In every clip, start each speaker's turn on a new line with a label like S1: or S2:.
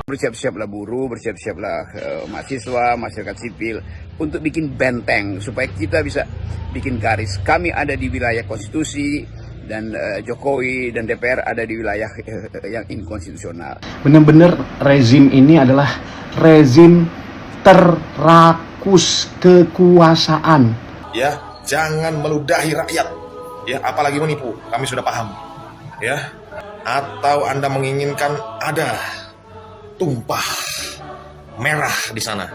S1: Bersiap-siaplah buruh, bersiap-siaplah mahasiswa, masyarakat sipil untuk bikin benteng supaya kita bisa bikin garis. Kami ada di wilayah konstitusi dan Jokowi dan DPR ada di wilayah yang inkonstitusional.
S2: Benar-benar rezim ini adalah rezim terrakus kekuasaan.
S3: Ya, jangan meludahi rakyat. Ya, apalagi menipu. Kami sudah paham. Ya. Atau Anda menginginkan ada tumpah merah di sana.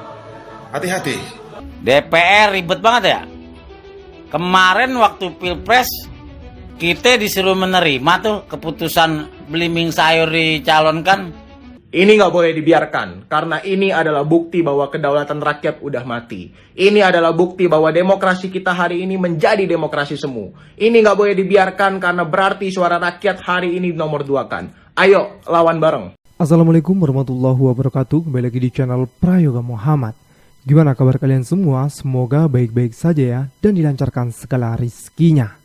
S3: Hati-hati.
S4: DPR ribet banget ya. Kemarin waktu Pilpres kita disuruh menerima tuh keputusan belimbing sayur dicalonkan.
S5: Ini nggak boleh dibiarkan, karena ini adalah bukti bahwa kedaulatan rakyat udah mati. Ini adalah bukti bahwa demokrasi kita hari ini menjadi demokrasi semu. Ini nggak boleh dibiarkan karena berarti suara rakyat hari ini nomor 2-kan. Ayo, lawan bareng.
S6: Assalamualaikum warahmatullahi wabarakatuh. Kembali lagi di channel Prayoga Muhammad. Gimana kabar kalian semua? Semoga baik-baik saja ya dan dilancarkan segala rizkinya.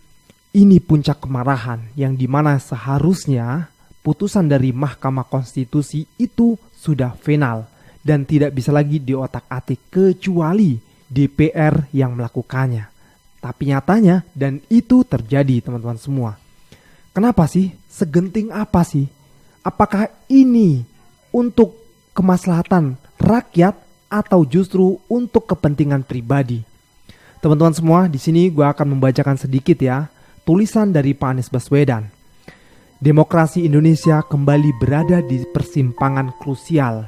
S6: Ini puncak kemarahan yang dimana seharusnya putusan dari Mahkamah Konstitusi itu sudah final dan tidak bisa lagi diotak-atik kecuali DPR yang melakukannya. Tapi nyatanya dan itu terjadi teman-teman semua. Kenapa sih? Segenting apa sih? Apakah ini untuk kemaslahatan rakyat atau justru untuk kepentingan pribadi? Teman-teman semua, di sini gue akan membacakan sedikit ya tulisan dari Pak Anies Baswedan. Demokrasi Indonesia kembali berada di persimpangan krusial.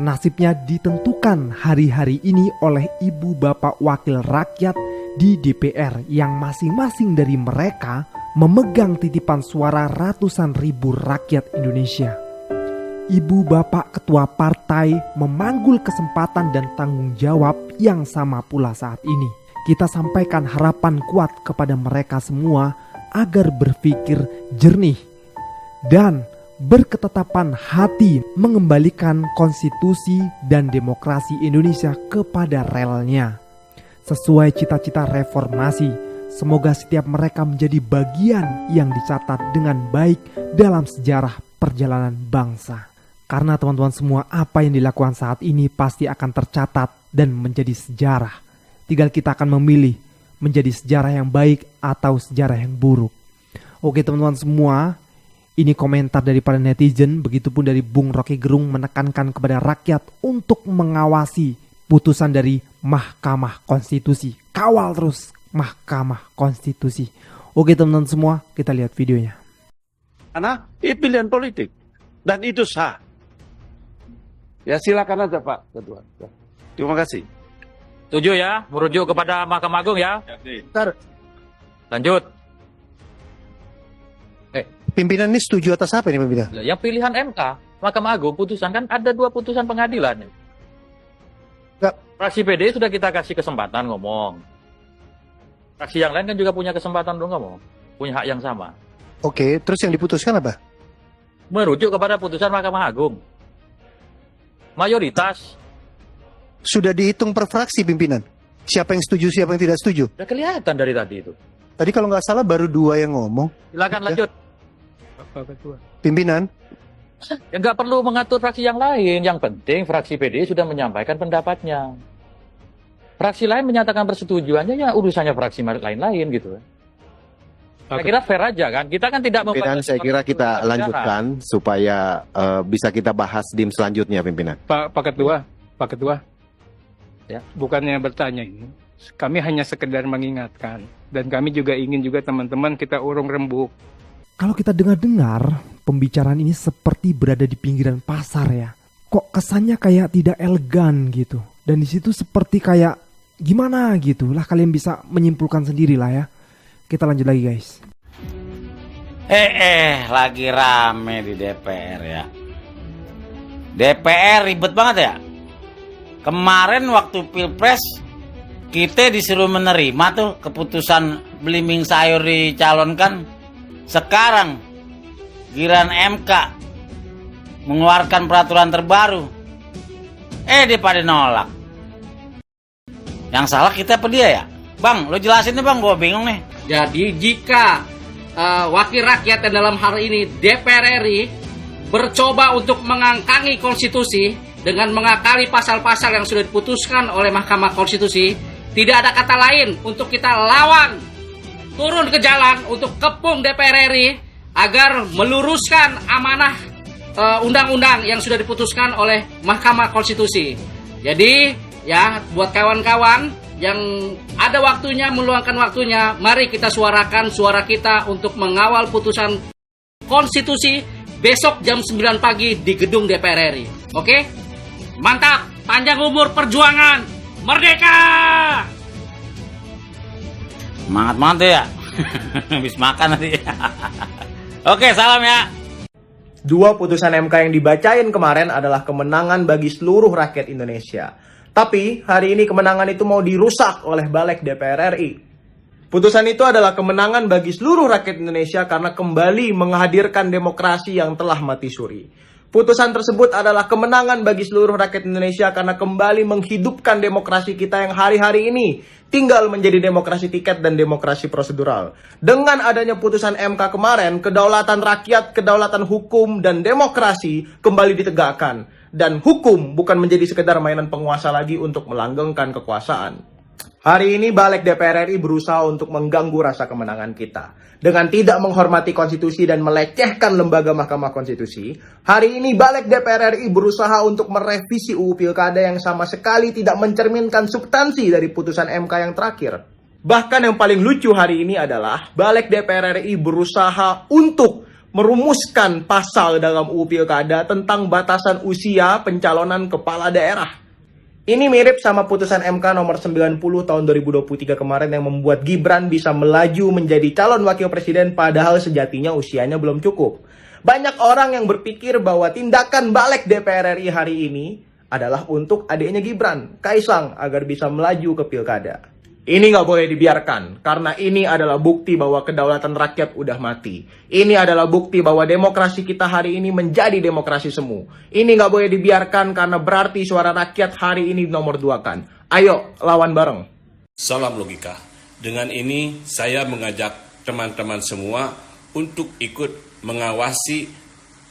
S6: Nasibnya ditentukan hari-hari ini oleh ibu bapak wakil rakyat di DPR yang masing-masing dari mereka memegang titipan suara ratusan ribu rakyat Indonesia. Ibu bapak ketua partai memanggul kesempatan dan tanggung jawab yang sama pula saat ini. Kita sampaikan harapan kuat kepada mereka semua agar berpikir jernih dan berketetapan hati mengembalikan konstitusi dan demokrasi Indonesia kepada relnya. Sesuai cita-cita reformasi, semoga setiap mereka menjadi bagian yang dicatat dengan baik dalam sejarah perjalanan bangsa. Karena teman-teman semua, apa yang dilakukan saat ini pasti akan tercatat dan menjadi sejarah. Tinggal kita akan memilih menjadi sejarah yang baik atau sejarah yang buruk. Oke teman-teman semua, ini komentar dari para netizen, begitupun dari Bung Rocky Gerung menekankan kepada rakyat untuk mengawasi putusan dari Mahkamah Konstitusi. Kawal terus Mahkamah Konstitusi. Oke teman-teman semua, kita lihat videonya.
S7: Karena itu pilihan politik dan itu sah. Ya silakan aja Pak Ketua. Terima kasih.
S8: Setuju ya, merujuk kepada Mahkamah Agung ya.
S7: Bentar.
S8: Lanjut.
S9: Pimpinan ini setuju atas apa ini pimpinan?
S8: Yang pilihan MK, Mahkamah Agung putusan kan ada 2 putusan pengadilan.
S9: Enggak.
S8: Fraksi PD sudah kita kasih kesempatan ngomong. Fraksi yang lain kan juga punya kesempatan untuk ngomong, punya hak yang sama.
S9: Oke, terus yang diputuskan apa?
S8: Merujuk kepada putusan Mahkamah Agung. Mayoritas.
S9: Sudah dihitung per fraksi pimpinan. Siapa yang setuju, siapa yang tidak setuju?
S8: Udah kelihatan dari tadi itu.
S9: Tadi kalau nggak salah baru 2 yang ngomong.
S8: Silakan lanjut.
S9: Pimpinan,
S8: Ya nggak perlu mengatur fraksi yang lain. Yang penting fraksi PD sudah menyampaikan pendapatnya. Fraksi lain menyatakan persetujuannya, ya urusannya fraksi lain-lain gitu. Saya kira fair aja kan. Kita kan tidak
S10: Pimpinan, saya kira kita lanjutkan supaya bisa kita bahas dim selanjutnya, pimpinan.
S11: Pak Ketua, ya, bukannya bertanya ini, kami hanya sekedar mengingatkan, dan kami juga ingin juga teman-teman kita urung rembuk.
S6: Kalau kita dengar-dengar, pembicaraan ini seperti berada di pinggiran pasar ya. Kok kesannya kayak tidak elegan gitu. Dan di situ seperti kayak gimana gitu lah, kalian bisa menyimpulkan sendiri lah ya. Kita lanjut lagi guys.
S4: Lagi rame di DPR ya. DPR ribet banget ya. Kemarin waktu Pilpres kita disuruh menerima tuh keputusan belimbing sayur dicalonkan. Sekarang giliran MK mengeluarkan peraturan terbaru. Dia pada nolak. Yang salah kita apa dia ya? Bang, lo jelasin nih bang, gue bingung nih.
S12: Jadi jika wakil rakyat dan dalam hal ini DPR RI bercoba untuk mengangkangi konstitusi dengan mengakali pasal-pasal yang sudah diputuskan oleh Mahkamah Konstitusi, tidak ada kata lain untuk kita lawan, turun ke jalan untuk kepung DPR RI agar meluruskan amanah undang-undang yang sudah diputuskan oleh Mahkamah Konstitusi. Jadi ya, buat kawan-kawan yang ada waktunya, meluangkan waktunya, mari kita suarakan suara kita untuk mengawal putusan konstitusi besok jam 9 pagi di gedung DPR RI. Oke? Mantap, panjang umur perjuangan, merdeka!
S4: Semangat ya. Habis makan nanti. Oke, salam ya.
S5: Dua putusan MK yang dibacain kemarin adalah kemenangan bagi seluruh rakyat Indonesia. Tapi hari ini kemenangan itu mau dirusak oleh balik DPR RI. Putusan itu adalah kemenangan bagi seluruh rakyat Indonesia karena kembali menghadirkan demokrasi yang telah mati suri. Putusan tersebut adalah kemenangan bagi seluruh rakyat Indonesia karena kembali menghidupkan demokrasi kita yang hari-hari ini tinggal menjadi demokrasi tiket dan demokrasi prosedural. Dengan adanya putusan MK kemarin, kedaulatan rakyat, kedaulatan hukum, dan demokrasi kembali ditegakkan. Dan hukum bukan menjadi sekedar mainan penguasa lagi untuk melanggengkan kekuasaan. Hari ini balik DPR RI berusaha untuk mengganggu rasa kemenangan kita. Dengan tidak menghormati konstitusi dan melecehkan lembaga Mahkamah Konstitusi, hari ini balik DPR RI berusaha untuk merevisi UU Pilkada yang sama sekali tidak mencerminkan substansi dari putusan MK yang terakhir. Bahkan yang paling lucu hari ini adalah balik DPR RI berusaha untuk merumuskan pasal dalam UU Pilkada tentang batasan usia pencalonan kepala daerah. Ini mirip sama putusan MK nomor 90 tahun 2023 kemarin yang membuat Gibran bisa melaju menjadi calon wakil presiden padahal sejatinya usianya belum cukup. Banyak orang yang berpikir bahwa tindakan balik DPR RI hari ini adalah untuk adiknya Gibran, Kaisang, agar bisa melaju ke pilkada. Ini nggak boleh dibiarkan, karena ini adalah bukti bahwa kedaulatan rakyat udah mati. Ini adalah bukti bahwa demokrasi kita hari ini menjadi demokrasi semu. Ini nggak boleh dibiarkan karena berarti suara rakyat hari ini nomor 2-kan. Ayo, lawan bareng.
S13: Salam logika. Dengan ini, saya mengajak teman-teman semua untuk ikut mengawasi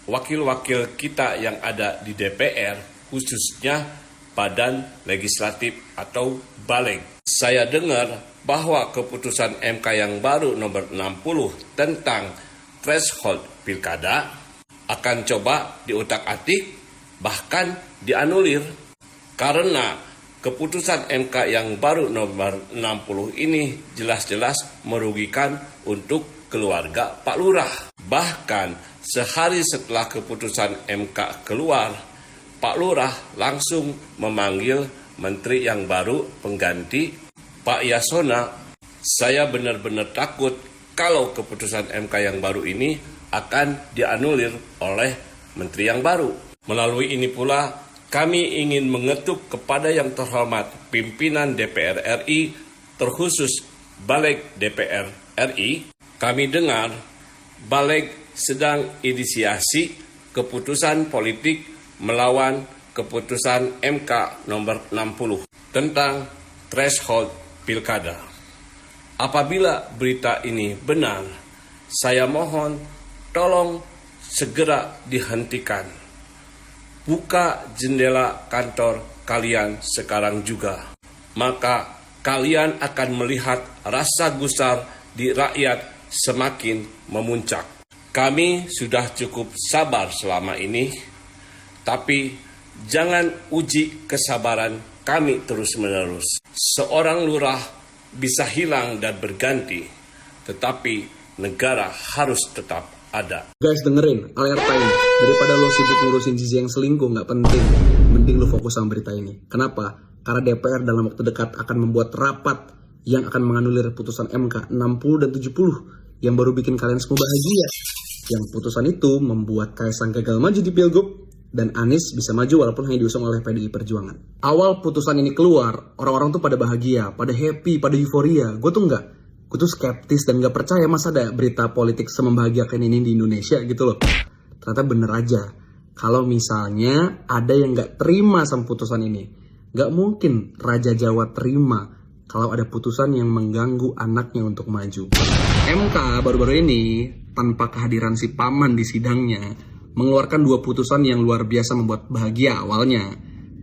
S13: wakil-wakil kita yang ada di DPR, khususnya Badan Legislatif atau Balek. Saya dengar bahwa keputusan MK yang baru nomor 60 tentang threshold pilkada akan coba diutak-atik, bahkan dianulir. Karena keputusan MK yang baru nomor 60 ini jelas-jelas merugikan untuk keluarga Pak Lurah. Bahkan sehari setelah keputusan MK keluar, Pak Lurah langsung memanggil menteri yang baru pengganti Pak Yasona. Saya benar-benar takut kalau keputusan MK yang baru ini akan dianulir oleh menteri yang baru. Melalui ini pula kami ingin mengetuk kepada yang terhormat pimpinan DPR RI, terkhusus Balik DPR RI. Kami dengar Balik sedang inisiasi keputusan politik melawan keputusan MK nomor 60 tentang threshold pilkada. Apabila berita ini benar, saya mohon tolong segera dihentikan. Buka jendela kantor kalian sekarang juga. Maka kalian akan melihat rasa gusar di rakyat semakin memuncak. Kami sudah cukup sabar selama ini, tapi jangan uji kesabaran kami terus-menerus. Seorang lurah bisa hilang dan berganti, tetapi negara harus tetap ada.
S14: Guys, dengerin alerta ini. Daripada lo sibuk ngurusin Zizi yang selingkuh, nggak penting. Mending lo fokus sama berita ini. Kenapa? Karena DPR dalam waktu dekat akan membuat rapat yang akan menganulir putusan MK 60 dan 70 yang baru bikin kalian semua bahagia. Yang putusan itu membuat Kaisang gagal maju di Pilgub dan Anies bisa maju walaupun hanya diusung oleh PDI Perjuangan. Awal putusan ini keluar, orang-orang tuh pada bahagia, pada happy, pada euforia. Gue tuh enggak. Gue tuh skeptis dan gak percaya masa ada berita politik semembahagiakan ini di Indonesia gitu loh. Ternyata bener aja. Kalau misalnya ada yang gak terima sama putusan ini. Gak mungkin Raja Jawa terima kalau ada putusan yang mengganggu anaknya untuk maju. MK baru-baru ini tanpa kehadiran si paman di sidangnya mengeluarkan 2 putusan yang luar biasa membuat bahagia awalnya.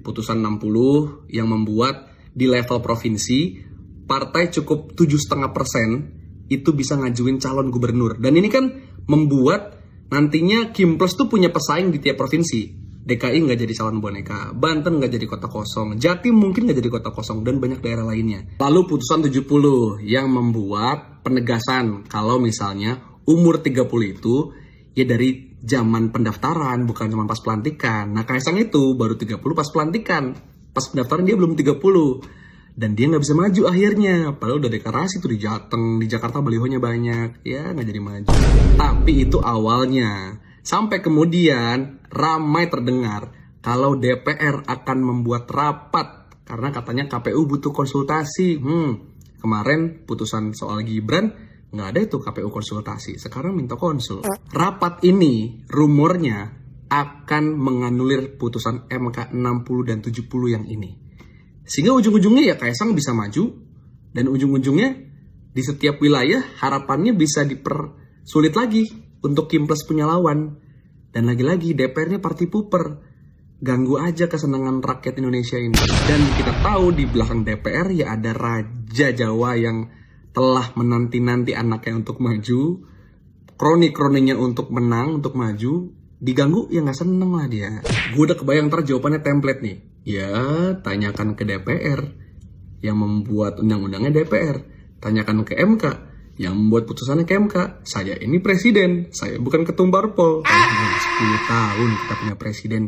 S14: Putusan 60 yang membuat di level provinsi partai cukup 7,5% itu bisa ngajuin calon gubernur. Dan ini kan membuat nantinya Kimples tuh punya pesaing di tiap provinsi. DKI nggak jadi calon boneka, Banten nggak jadi kota kosong, Jatim mungkin nggak jadi kota kosong, dan banyak daerah lainnya. Lalu putusan 70 yang membuat penegasan kalau misalnya umur 30 itu ya dari zaman pendaftaran, bukan cuma pas pelantikan. Nah, Kaisang itu baru 30 pas pelantikan, pas pendaftaran dia belum 30. Dan dia nggak bisa maju akhirnya, padahal udah deklarasi tuh di Jateng, di Jakarta balihonya banyak, ya nggak jadi maju. Tapi itu awalnya. Sampai kemudian ramai terdengar kalau DPR akan membuat rapat karena katanya KPU butuh konsultasi. Kemarin putusan soal Gibran nggak ada itu KPU konsultasi, sekarang minta konsul. Rapat ini rumornya akan menganulir putusan MK 60 dan 70 yang ini. Sehingga ujung-ujungnya ya Kaisang bisa maju dan ujung-ujungnya di setiap wilayah harapannya bisa dipersulit lagi untuk Kimples punya lawan. Dan lagi-lagi DPR-nya party pooper. Ganggu aja kesenangan rakyat Indonesia ini. Dan kita tahu di belakang DPR ya ada Raja Jawa yang telah menanti-nanti anaknya untuk maju. Kroni-kroninya untuk menang, untuk maju. Diganggu ya nggak seneng lah dia. Gue udah kebayang ntar jawabannya template nih. Ya tanyakan ke DPR. Yang membuat undang-undangnya DPR. Tanyakan ke MK. Yang membuat putusannya ke MK. Saya ini presiden, saya bukan ketum parpol. 10 tahun kita punya presiden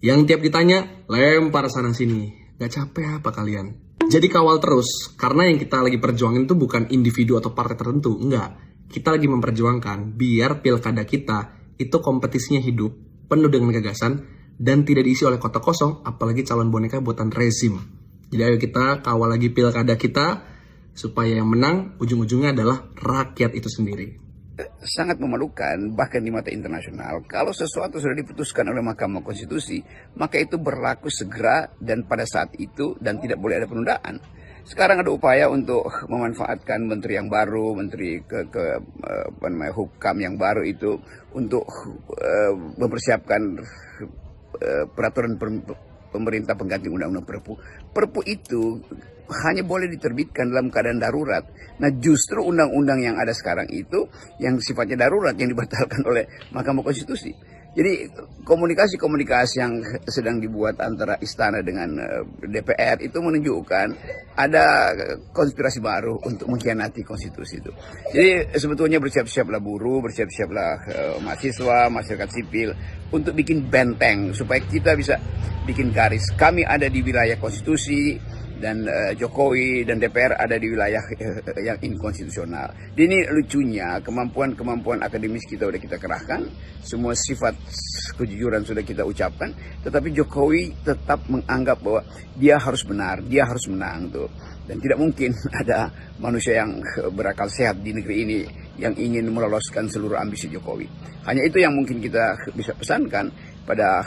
S14: yang tiap ditanya lempar sana sini. Gak capek apa kalian? Jadi kawal terus, karena yang kita lagi perjuangin itu bukan individu atau partai tertentu, enggak. Kita lagi memperjuangkan biar pilkada kita itu kompetisinya hidup, penuh dengan gagasan, dan tidak diisi oleh kota kosong, apalagi calon boneka buatan rezim. Jadi ayo kita kawal lagi pilkada kita, supaya yang menang ujung-ujungnya adalah rakyat itu sendiri.
S1: Sangat memalukan bahkan di mata internasional kalau sesuatu sudah diputuskan oleh Mahkamah Konstitusi maka itu berlaku segera dan pada saat itu dan tidak boleh ada penundaan. Sekarang ada upaya untuk memanfaatkan menteri yang baru, menteri Hukum yang baru itu untuk mempersiapkan peraturan pemerintah pengganti undang-undang Perpu. Perpu itu hanya boleh diterbitkan dalam keadaan darurat. Nah justru undang-undang yang ada sekarang itu yang sifatnya darurat yang dibatalkan oleh Mahkamah Konstitusi. Jadi komunikasi-komunikasi yang sedang dibuat antara istana dengan DPR itu menunjukkan ada konspirasi baru untuk mengkhianati konstitusi itu. Jadi sebetulnya bersiap-siaplah buruh, bersiap-siaplah mahasiswa, masyarakat sipil untuk bikin benteng supaya kita bisa bikin garis. Kami ada di wilayah konstitusi dan Jokowi dan DPR ada di wilayah yang inkonstitusional. Ini lucunya kemampuan akademis kita sudah kita kerahkan, semua sifat kejujuran sudah kita ucapkan, tetapi Jokowi tetap menganggap bahwa dia harus benar, dia harus menang tuh. Dan tidak mungkin ada manusia yang berakal sehat di negeri ini yang ingin meloloskan seluruh ambisi Jokowi. Hanya itu yang mungkin kita bisa pesankan pada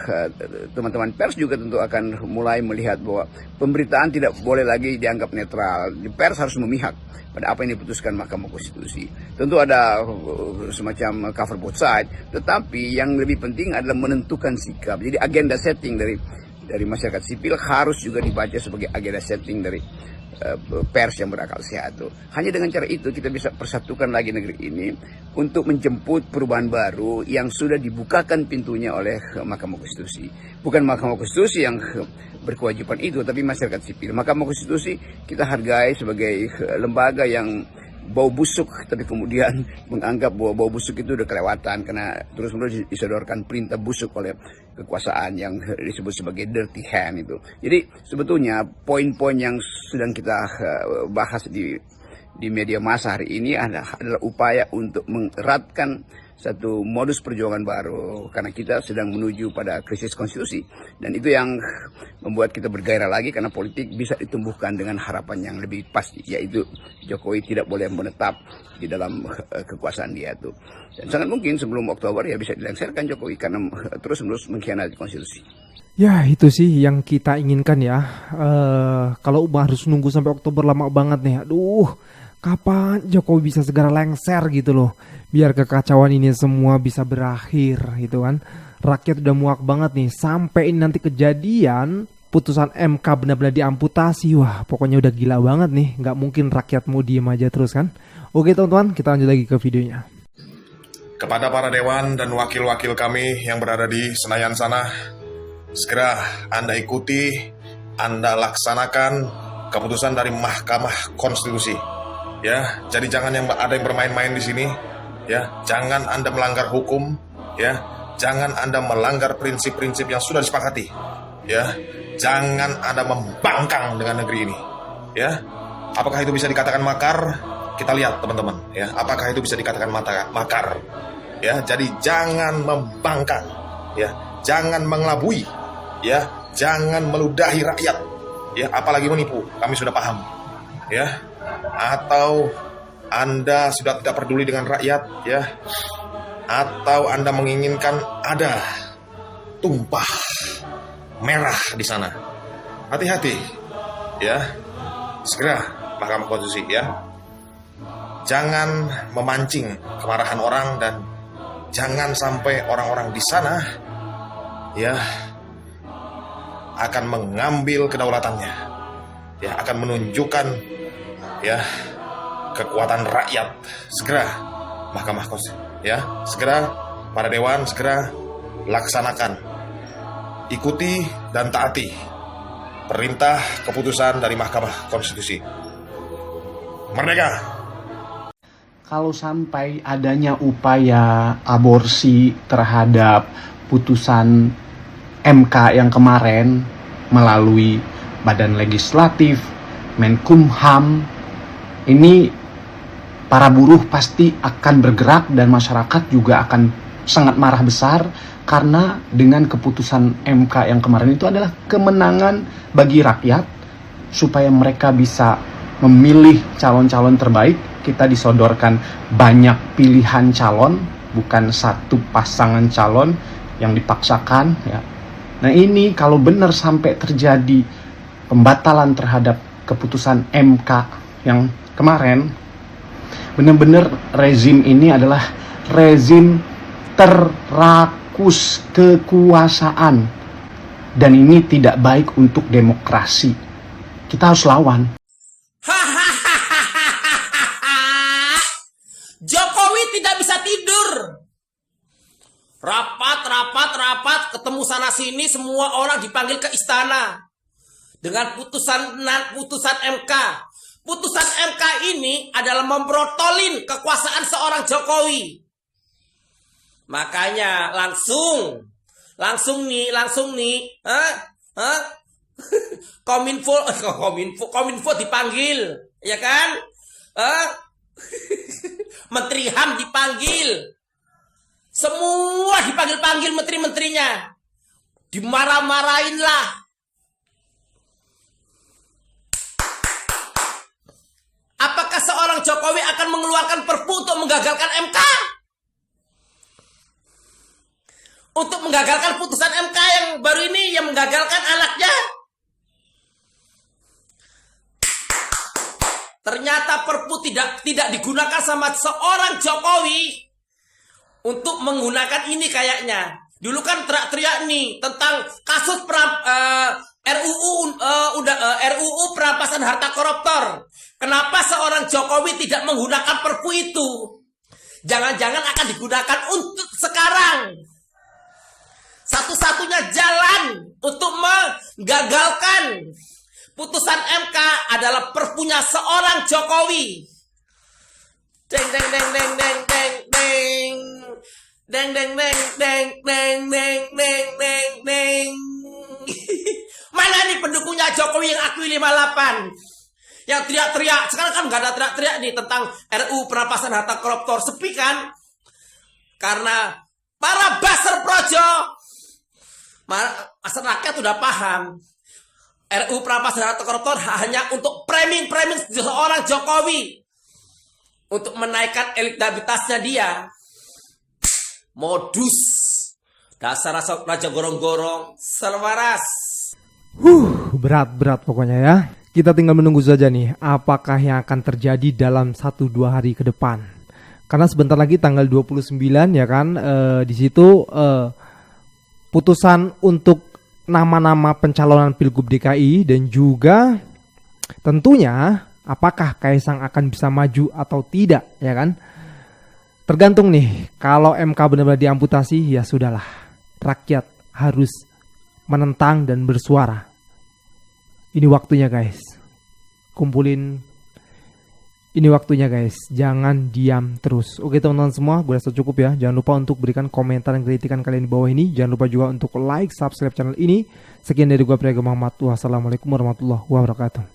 S1: teman-teman pers juga tentu akan mulai melihat bahwa pemberitaan tidak boleh lagi dianggap netral. Di pers harus memihak pada apa yang diputuskan Mahkamah Konstitusi. Tentu ada semacam cover both side, tetapi yang lebih penting adalah menentukan sikap. Jadi agenda setting dari masyarakat sipil harus juga dibaca sebagai agenda setting dari pers yang berakal sehat. Hanya dengan cara itu kita bisa persatukan lagi negeri ini untuk menjemput perubahan baru yang sudah dibukakan pintunya oleh Mahkamah Konstitusi. Bukan Mahkamah Konstitusi yang berkewajiban itu, tapi masyarakat sipil. Mahkamah Konstitusi kita hargai sebagai lembaga yang bau busuk, tapi kemudian menganggap bahwa bau busuk itu udah kelewatan karena terus-menerus disodorkan perintah busuk oleh kekuasaan yang disebut sebagai dirty hand itu. Jadi sebetulnya poin-poin yang sedang kita bahas di media massa hari ini adalah upaya untuk mengeratkan satu modus perjuangan baru karena kita sedang menuju pada krisis konstitusi, dan itu yang membuat kita bergairah lagi karena politik bisa ditumbuhkan dengan harapan yang lebih pasti, yaitu Jokowi tidak boleh menetap di dalam kekuasaan dia itu, dan sangat mungkin sebelum Oktober ya bisa dilengsarkan Jokowi karena terus-menerus mengkhianati konstitusi.
S6: Ya itu sih yang kita inginkan ya. Kalau harus nunggu sampai Oktober lama banget nih. Aduh, Kapan Jokowi bisa segera lengser gitu loh, biar kekacauan ini semua bisa berakhir gitu kan. Rakyat udah muak banget nih, sampai ini nanti kejadian putusan MK benar-benar diamputasi. Wah pokoknya udah gila banget nih, nggak mungkin rakyat mau diem aja terus kan. Oke teman-teman, kita lanjut lagi ke videonya.
S3: Kepada para dewan dan wakil-wakil kami yang berada di Senayan sana, segera Anda ikuti, Anda laksanakan keputusan dari Mahkamah Konstitusi. Ya, jadi jangan ada yang bermain-main di sini. Ya, jangan Anda melanggar hukum. Ya, jangan Anda melanggar prinsip-prinsip yang sudah disepakati. Ya, jangan Anda membangkang dengan negeri ini. Ya, apakah itu bisa dikatakan makar? Kita lihat teman-teman. Ya, apakah itu bisa dikatakan makar? Ya, jadi jangan membangkang. Ya, jangan mengelabui. Ya, jangan meludahi rakyat. Ya, apalagi menipu. Kami sudah paham. Ya. Atau Anda sudah tidak peduli dengan rakyat, ya, atau Anda menginginkan ada tumpah merah di sana. Hati-hati, ya. Segera Mahkamah Konstitusi, ya. Jangan memancing kemarahan orang dan jangan sampai orang-orang di sana, ya, akan mengambil kedaulatannya, ya, akan menunjukkan, ya, kekuatan rakyat. Segera Mahkamah Konstitusi, ya, segera para dewan, segera laksanakan, ikuti dan taati perintah keputusan dari Mahkamah Konstitusi. Merdeka!
S2: Kalau sampai adanya upaya aborsi terhadap putusan MK yang kemarin melalui Badan Legislatif, Menkumham, ini para buruh pasti akan bergerak dan masyarakat juga akan sangat marah besar, karena dengan keputusan MK yang kemarin itu adalah kemenangan bagi rakyat supaya mereka bisa memilih calon-calon terbaik. Kita disodorkan banyak pilihan calon, bukan satu pasangan calon yang dipaksakan, ya. Nah ini kalau benar sampai terjadi pembatalan terhadap keputusan MK yang kemarin, benar-benar rezim ini adalah rezim terrakus kekuasaan, dan ini tidak baik untuk demokrasi. Kita harus lawan.
S15: Jokowi tidak bisa tidur. Rapat, ketemu sana sini, semua orang dipanggil ke istana dengan putusan MK. Putusan MK ini adalah membrotolin kekuasaan seorang Jokowi. Makanya langsung nih, Kominfo dipanggil, ya kan? Menteri HAM dipanggil. Semua dipanggil-panggil menteri-menterinya. Dimarah-marahin lah. Apakah seorang Jokowi akan mengeluarkan perpu untuk menggagalkan MK? Untuk menggagalkan putusan MK yang baru ini, yang menggagalkan anaknya? Ternyata perpu tidak digunakan sama seorang Jokowi untuk menggunakan ini kayaknya. Dulu kan teriak-teriak nih tentang kasus RUU perampasan harta koruptor. Kenapa seorang Jokowi tidak menggunakan perpu itu? Jangan-jangan akan digunakan untuk sekarang. Satu-satunya jalan untuk menggagalkan putusan MK adalah perpunya seorang Jokowi. Deng deng deng deng deng deng deng. Deng deng deng deng deng deng deng deng deng. Mana nih pendukungnya Jokowi yang akui 58? Yang teriak-teriak. Sekarang kan nggak ada teriak-teriak nih tentang RUU perampasan harta koruptor. Sepi kan? Karena para baser projo, masyarakat rakyat udah paham. RUU perampasan harta koruptor hanya untuk framing seorang Jokowi, untuk menaikkan elektabilitasnya dia. Modus dasar raja gorong-gorong selwaras.
S6: Berat pokoknya ya. Kita tinggal menunggu saja nih apakah yang akan terjadi dalam 1-2 hari ke depan. Karena sebentar lagi tanggal 29 ya kan, di situ putusan untuk nama-nama pencalonan Pilgub DKI dan juga tentunya apakah Kaisang akan bisa maju atau tidak ya kan. Tergantung nih, kalau MK benar-benar diamputasi ya sudahlah. Rakyat harus menentang dan bersuara. Ini waktunya guys. Kumpulin. Ini waktunya guys. Jangan diam terus. Oke teman-teman semua, gue rasa cukup ya. Jangan lupa untuk berikan komentar dan kritikan kalian di bawah ini. Jangan lupa juga untuk like, subscribe channel ini. Sekian dari gue, Prayoga Muhammad. Wassalamualaikum warahmatullahi wabarakatuh.